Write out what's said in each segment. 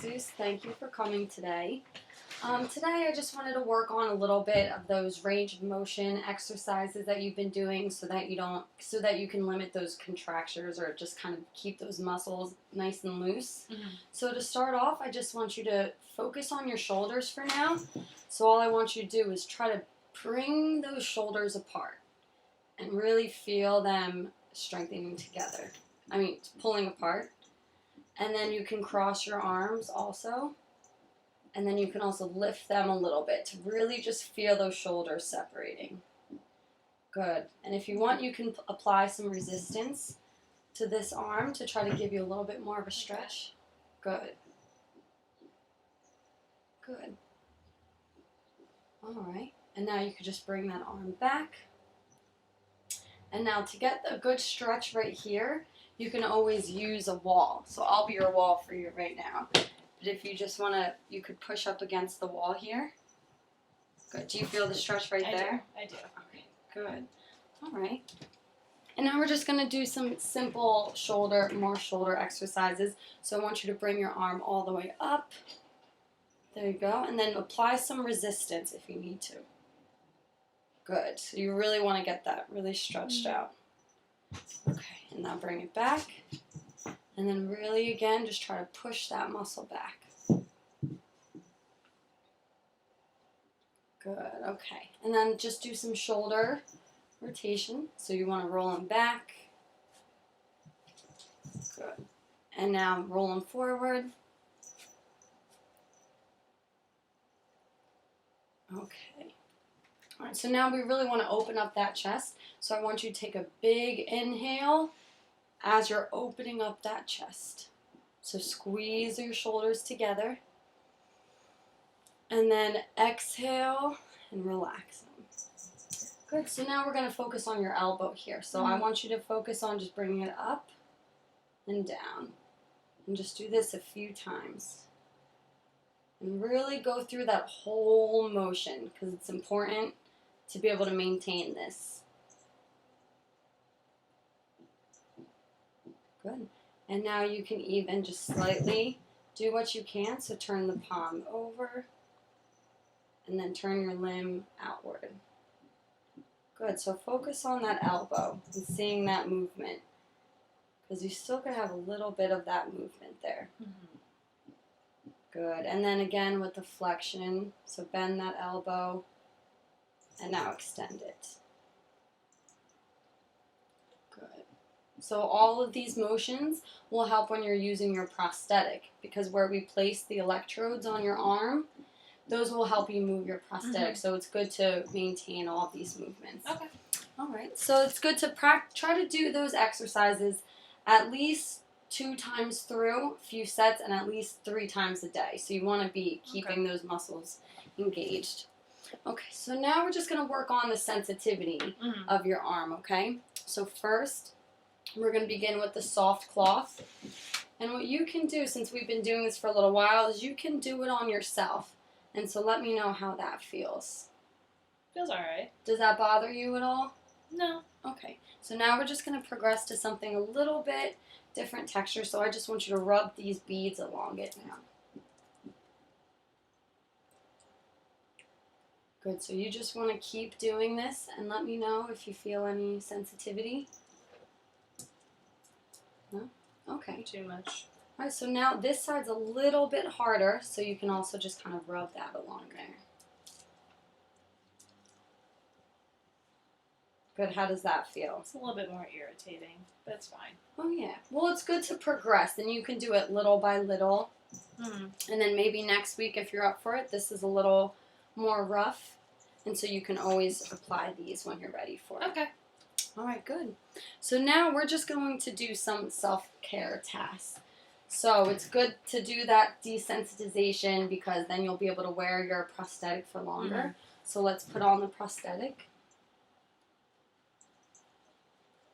Jesus. Thank you for coming today. Today I just wanted to work on a little bit of those range of motion exercises that you've been doing so that you can limit those contractures or just kind of keep those muscles nice and loose. Mm-hmm. So to start off, I just want you to focus on your shoulders for now. So all I want you to do is try to bring those shoulders apart and really feel them strengthening together. Pulling apart. And then you can cross your arms also. And then you can also lift them a little bit to really just feel those shoulders separating. Good. And if you want, you can apply some resistance to this arm to try to give you a little bit more of a stretch. Good. Good. All right. And now you could just bring that arm back. And now to get a good stretch right here, you can always use a wall. So I'll be your wall for you right now. But if you just want to, you could push up against the wall here. Good. Do you feel the stretch right there? I do. Okay, good. All right. And now we're just going to do some simple more shoulder exercises. So I want you to bring your arm all the way up. There you go. And then apply some resistance if you need to. Good. So you really want to get that really stretched out. Okay. And now bring it back. And then really, again, just try to push that muscle back. Good, okay. And then just do some shoulder rotation. So you want to roll them back. Good. And now roll them forward. Okay. All right, so now we really want to open up that chest. So I want you to take a big inhale as you're opening up that chest. So squeeze your shoulders together. And then exhale and relax them. Good. So now we're going to focus on your elbow here. So I want you to focus on just bringing it up and down. And just do this a few times. And really go through that whole motion because it's important to be able to maintain this. Good. And now you can even just slightly do what you can. So turn the palm over and then turn your limb outward. Good. So focus on that elbow and seeing that movement because you still could have a little bit of that movement there. Mm-hmm. Good. And then again with the flexion. So bend that elbow and now extend it. So all of these motions will help when you're using your prosthetic because where we place the electrodes on your arm, those will help you move your prosthetic. Mm-hmm. So it's good to maintain all of these movements. Okay. All right. So it's good to try to do those exercises at least 2 times through a few sets and at least 3 times a day. So you want to be keeping those muscles engaged. Okay. So now we're just going to work on the sensitivity of your arm, okay? So first, we're going to begin with the soft cloth. And what you can do, since we've been doing this for a little while, is you can do it on yourself. And so let me know how that feels. Feels alright. Does that bother you at all? No. Okay. So now we're just going to progress to something a little bit different texture. So I just want you to rub these beads along it now. Good. So you just want to keep doing this and let me know if you feel any sensitivity. No? Okay. Too much. All right, so now this side's a little bit harder, so you can also just kind of rub that along there. Good, how does that feel? It's a little bit more irritating, but it's fine. Oh, yeah. Well, it's good to progress, and you can do it little by little. And then maybe next week, if you're up for it, this is a little more rough, and so you can always apply these when you're ready for it. Okay. All right, good. So now we're just going to do some self-care tasks. So it's good to do that desensitization because then you'll be able to wear your prosthetic for longer. So let's put on the prosthetic.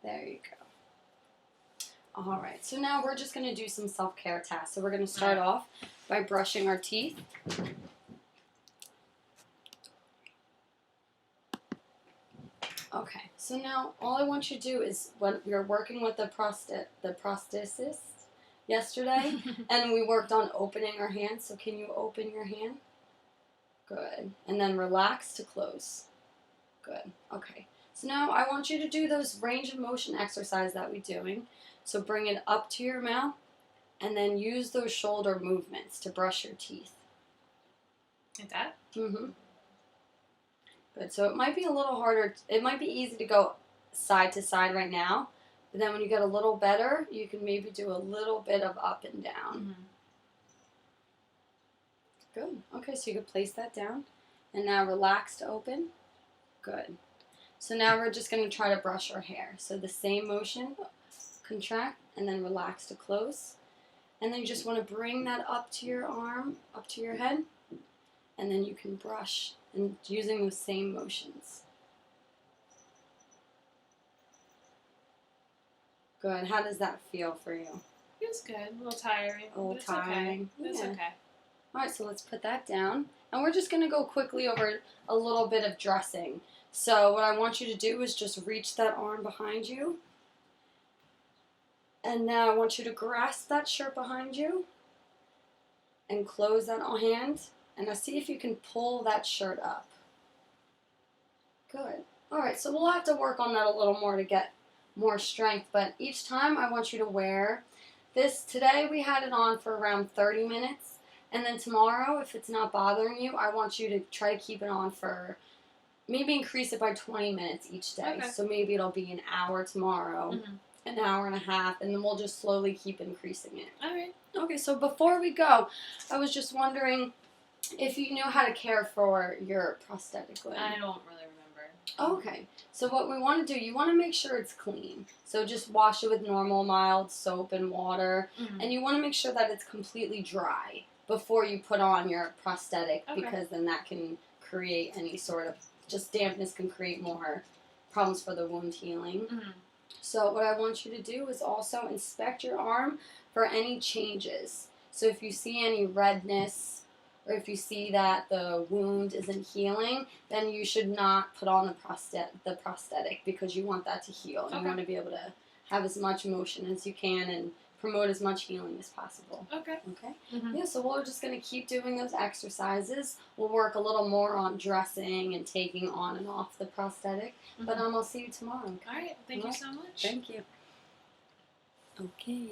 There you go. All right, so now we're just going to do some self-care tasks. So we're going to start off by brushing our teeth. Okay, so now all I want you to do is when you're working with the prosthesis, yesterday, and we worked on opening our hand. So can you open your hand? Good. And then relax to close. Good. Okay. So now I want you to do those range of motion exercise that we're doing. So bring it up to your mouth, and then use those shoulder movements to brush your teeth. Like that? Mm-hmm. Good. So it might be a little harder. It might be easy to go side to side right now, but then when you get a little better, you can maybe do a little bit of up and down. Good. Okay, so you can place that down. And now relax to open. Good. So now we're just going to try to brush our hair. So the same motion, contract, and then relax to close. And then you just want to bring that up to your arm, up to your head. And then you can brush and using those same motions. Good. How does that feel for you? Feels good. A little tiring. A little but it's tiring. Okay. It's Yeah. okay. Alright, so let's put that down. And we're just going to go quickly over a little bit of dressing. So what I want you to do is just reach that arm behind you. And now I want you to grasp that shirt behind you. And close that hand. And now see if you can pull that shirt up. Good. Alright, so we'll have to work on that a little more to get more strength. But each time I want you to wear this. Today we had it on for around 30 minutes. And then tomorrow, if it's not bothering you, I want you to try to keep it on for, maybe increase it by 20 minutes each day. Okay. So maybe it'll be an hour tomorrow, an hour and a half, and then we'll just slowly keep increasing it. All right. Okay, so before we go, I was just wondering if you knew how to care for your prosthetic limb. I don't really remember. Okay, so what we want to do, you want to make sure it's clean. So just wash it with normal mild soap and water, and you want to make sure that it's completely dry before you put on your prosthetic, because then that can create any sort of, just dampness can create more problems for the wound healing. So what I want you to do is also inspect your arm for any changes. So if you see any redness, or if you see that the wound isn't healing, then you should not put on the prosthetic because you want that to heal. You want to be able to have as much motion as you can and promote as much healing as possible. Okay? Yeah, so we're just going to keep doing those exercises. We'll work a little more on dressing and taking on and off the prosthetic. But I'll see you tomorrow. All right. Thank you so much. Thank you. Okay.